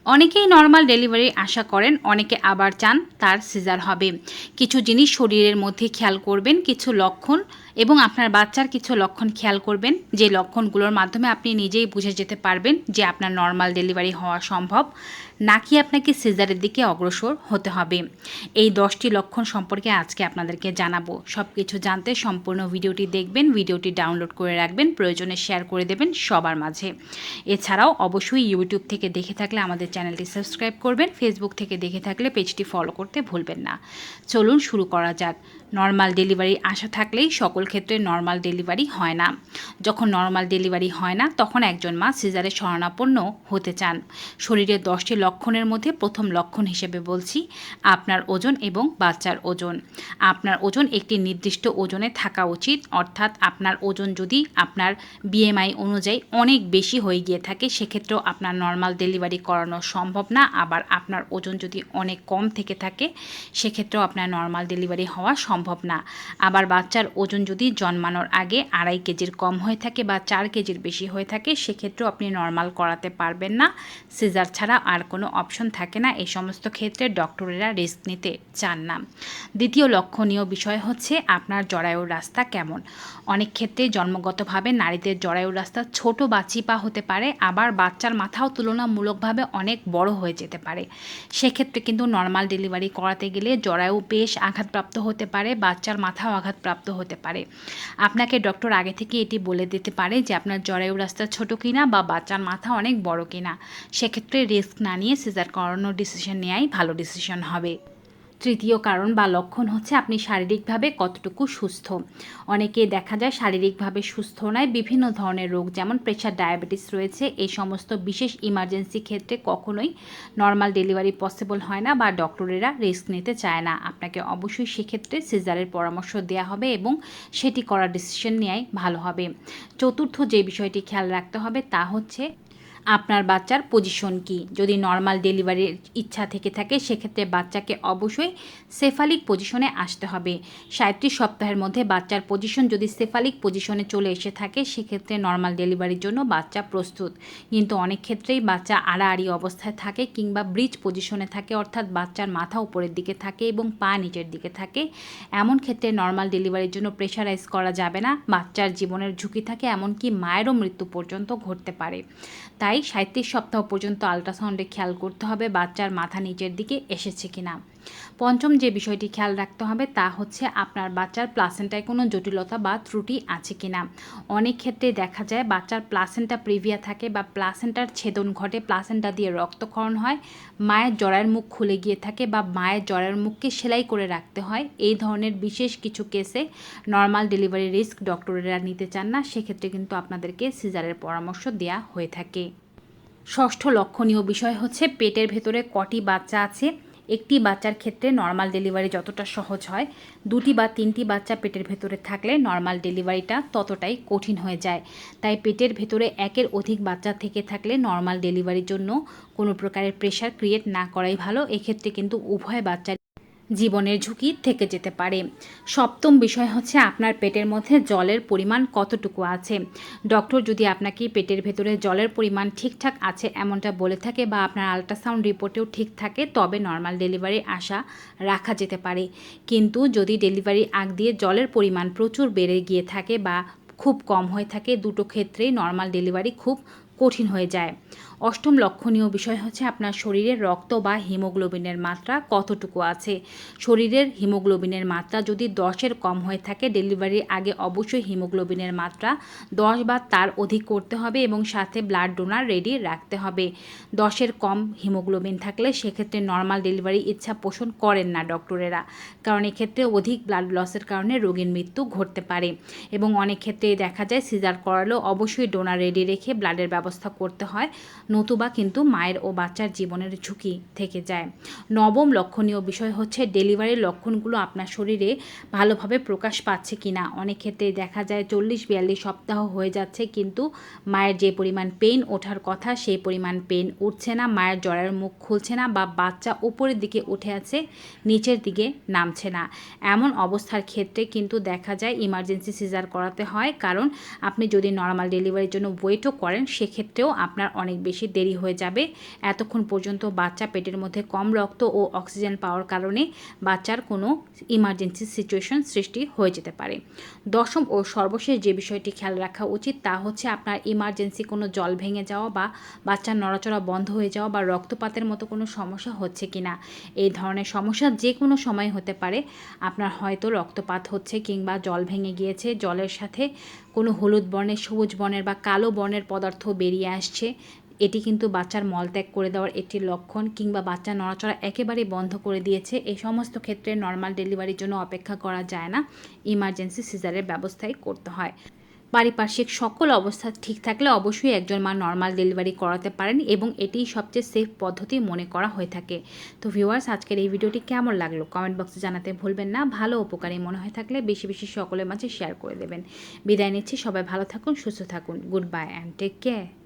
অনেকেই normal delivery আশা করেন, অনেকে আবার চান তার সিজার হবে। কিছু জিনিস শরীরের মধ্যে খেয়াল করবেন, কিছু লক্ষণ এবং আপনার বাচ্চার কিছু লক্ষণ খেয়াল করবেন, যে লক্ষণগুলোর মাধ্যমে আপনি নিজেই বুঝে যেতে পারবেন যে আপনার নর্মাল ডেলিভারি হওয়া সম্ভব নাকি আপনাকে সিজারের দিকে অগ্রসর হতে হবে। এই 10টি লক্ষণ সম্পর্কে আজকে আপনাদেরকে জানাবো। সব কিছু জানতে সম্পূর্ণ ভিডিওটি দেখবেন, ভিডিওটি ডাউনলোড করে রাখবেন, প্রয়োজনে শেয়ার করে দেবেন সবার মাঝে। এছাড়াও অবশ্যই ইউটিউব থেকে দেখে থাকলে আমাদের চ্যানেলটি সাবস্ক্রাইব করবেন, ফেসবুক থেকে দেখে থাকলে পেজটি ফলো করতে ভুলবেন না। চলুন শুরু করা যাক। নর্মাল ডেলিভারি আশা থাকলেই সকল ক্ষেত্রে নর্মাল ডেলিভারি হয় না। যখন নর্মাল ডেলিভারি হয় না তখন একজন মা সিজারের শরণাপন্ন হতে চান। শরীরের 10টি লক্ষণের মধ্যে প্রথম লক্ষণ হিসেবে বলছি আপনার ওজন এবং বাচ্চার ওজন। আপনার ওজন একটি নির্দিষ্ট ওজনে থাকা উচিত, অর্থাৎ আপনার ওজন যদি আপনার বিএমআই অনুযায়ী অনেক বেশি হয়ে গিয়ে থাকে সেক্ষেত্রেও আপনার নর্মাল ডেলিভারি করানো সম্ভব না। আবার আপনার ওজন যদি অনেক কম থেকে থাকে সেক্ষেত্রেও আপনার নর্মাল ডেলিভারি হওয়া সম্ভব না। আবার বাচ্চার ওজন যদি জন্মানোর আগে 2.5 কেজির কম হয়ে থাকে বা 4 কেজির বেশি হয়ে থাকে সেক্ষেত্রেও আপনি নর্মাল করাতে পারবেন না। সিজার ছাড়া আর কোনো অপশন থাকে না। এই সমস্ত ক্ষেত্রে ডক্টরেরা রিস্ক নিতে চান না। দ্বিতীয় লক্ষণীয় বিষয় হচ্ছে আপনার জরায়ুর রাস্তা কেমন। অনেক ক্ষেত্রে জন্মগতভাবে নারীদের জরায়ুর রাস্তা ছোট বা চিপা হতে পারে, আবার বাচ্চার মাথাও তুলনামূলকভাবে অনেক বড় হয়ে যেতে পারে। সেক্ষেত্রে কিন্তু নর্মাল ডেলিভারি করাতে গেলে জরায়ু বেশ আঘাতপ্রাপ্ত হতে পারে, বাচ্চার মাথাও আঘাতপ্রাপ্ত হতে পারে। আপনাকে ডক্টর আগে থেকে এটি বলে দিতে পারে যে আপনার জরায়ু রাস্তা ছোট কিনা বা বাচ্চার মাথা অনেক বড় কিনা। সেক্ষেত্রে রিস্ক না নিয়ে সিজার করানোর ডিসিশন নেওয়াই ভালো ডিসিশন হবে। তৃতীয় কারণ বা লক্ষণ হচ্ছে আপনি শারীরিকভাবে কতটুকু সুস্থ। অনেকে দেখা যায় শারীরিকভাবে সুস্থ নয়, বিভিন্ন ধরনের রোগ যেমন প্রেশার, ডায়াবেটিস রয়েছে। এই সমস্ত বিশেষ ইমার্জেন্সি ক্ষেত্রে কখনোই নর্মাল ডেলিভারি পসিবল হয় না বা ডক্টরেরা রিস্ক নিতে চায় না। আপনাকে অবশ্যই সেক্ষেত্রে সিজারের পরামর্শ দেওয়া হবে এবং সেটি করার ডিসিশন নেওয়াই ভালো হবে। চতুর্থ যে বিষয়টি খেয়াল রাখতে হবে তা হচ্ছে আপনার বাচ্চার পজিশন কি। যদি নর্মাল ডেলিভারির ইচ্ছা থেকে থাকে সেক্ষেত্রে বাচ্চাকে অবশ্যই সেফালিক পজিশনে আসতে হবে। 37 সপ্তাহের মধ্যে বাচ্চার পজিশন যদি সেফালিক পজিশনে চলে এসে থাকে সেক্ষেত্রে নর্মাল ডেলিভারির জন্য বাচ্চা প্রস্তুত। কিন্তু অনেক ক্ষেত্রেই বাচ্চা আড়াআড়ি অবস্থায় থাকে কিংবা ব্রিজ পজিশনে থাকে, অর্থাৎ বাচ্চার মাথা উপরের দিকে থাকে এবং পা নিচের দিকে থাকে। এমন ক্ষেত্রে নর্মাল ডেলিভারির জন্য প্রেশারাইজ করা যাবে না, বাচ্চার জীবনের ঝুঁকি থাকে, এমনকি মায়েরও মৃত্যু পর্যন্ত ঘটতে পারে। তাই 37 সপ্তাহ পর্যন্ত আল্ট্রাসাউন্ডে খেয়াল করতে হবে বাচ্চার মাথা নিচের দিকে এসেছে কিনা। পঞ্চম যে বিষয়টি খেয়াল রাখতে হবে তা হচ্ছে আপনার বাচ্চার প্লাসেন্টায় কোনো জটিলতা বা ত্রুটি আছে কিনা। অনেক ক্ষেত্রে দেখা যায় বাচ্চার প্লাসেন্টা প্রিভিয়া থাকে বা প্লাসেন্টার ছেদন ঘটে, প্লাসেন্টা দিয়ে রক্তক্ষরণ হয়, মায়ের জরায়ুর মুখ খুলে গিয়ে থাকে বা মায়ের জরায়ুর মুখকে সেলাই করে রাখতে হয়। এই ধরনের বিশেষ কিছু কেসে নর্মাল ডেলিভারি রিস্ক ডক্টরেরা নিতে চান না, সেক্ষেত্রে কিন্তু আপনাদেরকে সিজারের পরামর্শ দেওয়া হয়ে থাকে। ষষ্ঠ লক্ষণীয় বিষয় হচ্ছে পেটের ভেতরে কটি বাচ্চা আছে। একটি বাচ্চার ক্ষেত্রে নর্মাল ডেলিভারি যতটা সহজ হয়, 2টি বা 3টি বাচ্চা পেটের ভেতরে থাকলে নর্মাল ডেলিভারিটা ততটাই কঠিন হয়ে যায়। তাই পেটের ভেতরে একের অধিক বাচ্চা থেকে থাকলে নর্মাল ডেলিভারির জন্য কোনো প্রকারের প্রেশার ক্রিয়েট না করাই ভালো। এক্ষেত্রে কিন্তু উভয় বাচ্চার জীবনের ঝুঁকি থেকে যেতে পারে। সপ্তম বিষয় হচ্ছে আপনার পেটের মধ্যে জলের পরিমাণ কতটুকু আছে। ডক্টর যদি আপনাকে পেটের ভেতরে জলের পরিমাণ ঠিকঠাক আছে এমনটা বলে থাকে বা আপনার আল্ট্রাসাউন্ড রিপোর্টেও ঠিক থাকে তবে নর্মাল ডেলিভারির আশা রাখা যেতে পারে। কিন্তু যদি ডেলিভারির আগ দিয়ে জলের পরিমাণ প্রচুর বেড়ে গিয়ে থাকে বা খুব কম হয়ে থাকে, দুটো ক্ষেত্রেই নর্মাল ডেলিভারি খুব কঠিন হয়ে যায়। অষ্টম লক্ষণীয় বিষয় হচ্ছে আপনার শরীরে রক্ত বা হিমোগ্লোবিনের মাত্রা কতটুকু আছে। শরীরের হিমোগ্লোবিনের মাত্রা যদি 10-এর কম হয়ে থাকে ডেলিভারির আগে অবশ্যই হিমোগ্লোবিনের মাত্রা 10 বা তার অধিক করতে হবে এবং সাথে ব্লাড ডোনার রেডি রাখতে হবে। 10-এর কম হিমোগ্লোবিন থাকলে সেক্ষেত্রে নর্মাল ডেলিভারি ইচ্ছা পোষণ করেন না ডক্টরেরা, কারণ এক্ষেত্রে অধিক ব্লাড লসের কারণে রোগীর মৃত্যু ঘটতে পারে এবং অনেক ক্ষেত্রে দেখা যায় সিজার করালেও অবশ্যই ডোনার রেডি রেখে ব্লাডের ব্যবস্থা করতে হয়, নতুবা কিন্তু মায়ের ও বাচ্চার জীবনের ঝুঁকি থেকে যায়। নবম লক্ষণীয় বিষয় হচ্ছে ডেলিভারির লক্ষণগুলো আপনার শরীরে ভালোভাবে প্রকাশ পাচ্ছে কিনা। অনেক ক্ষেত্রে দেখা যায় 40-42 সপ্তাহ হয়ে যাচ্ছে কিন্তু মায়ের যে পরিমাণ পেইন ওঠার কথা সেই পরিমাণ পেইন উঠছে না, মায়ের জরায়ুর মুখ খুলছে না বা বাচ্চা উপরের দিকে উঠে আছে নিচের দিকে নামছে না। এমন অবস্থার ক্ষেত্রে কিন্তু দেখা যায় ইমার্জেন্সি সিজার করাতে হয়, কারণ আপনি যদি নর্মাল ডেলিভারির জন্য ওয়েটও করেন সেক্ষেত্রেও আপনার অনেক বেশি বেশি দেরি হয়ে যাবে। এতক্ষণ পর্যন্ত বাচ্চা পেটের মধ্যে কম রক্ত ও অক্সিজেন পাওয়ার কারণে বাচ্চার কোনো ইমার্জেন্সি সিচুয়েশন সৃষ্টি হয়ে যেতে পারে। দশম ও সর্বশেষ যে বিষয়টি খেয়াল রাখা উচিত তা হচ্ছে আপনার ইমার্জেন্সি কোনো জল ভেঙে যাওয়া বা বাচ্চার নড়াচড়া বন্ধ হয়ে যাওয়া বা রক্তপাতের মতো কোনো সমস্যা হচ্ছে কি না। এই ধরনের সমস্যা যে কোনো সময় হতে পারে। আপনার হয়তো রক্তপাত হচ্ছে কিংবা জল ভেঙে গিয়েছে, জলের সাথে কোনো হলুদ বর্ণের, সবুজ বর্ণের বা কালো বর্ণের পদার্থ বেরিয়ে আসছে। এটি কিন্তু বাচ্চার মলত্যাগ করে দেওয়ার একটি লক্ষণ, কিংবা বাচ্চার নড়াচড়া একেবারেই বন্ধ করে দিয়েছে। এই সমস্ত ক্ষেত্রে নর্মাল ডেলিভারির জন্য অপেক্ষা করা যায় না, ইমার্জেন্সি সিজারের ব্যবস্থাই করতে হয়। পারিপার্শ্বিক সকল অবস্থা ঠিক থাকলে অবশ্যই একজন মা নর্মাল ডেলিভারি করাতে পারেন এবং এটিই সবচেয়ে সেফ পদ্ধতি মনে করা হয়ে থাকে। তো ভিউয়ার্স, আজকের এই ভিডিওটি কেমন লাগলো কমেন্ট বক্সে জানাতে ভুলবেন না। ভালো উপকারী মনে হয়ে থাকলে বেশি বেশি সকলের মাঝে শেয়ার করে দেবেন। বিদায় নিচ্ছি, সবাই ভালো থাকুন, সুস্থ থাকুন। Good bye and take care.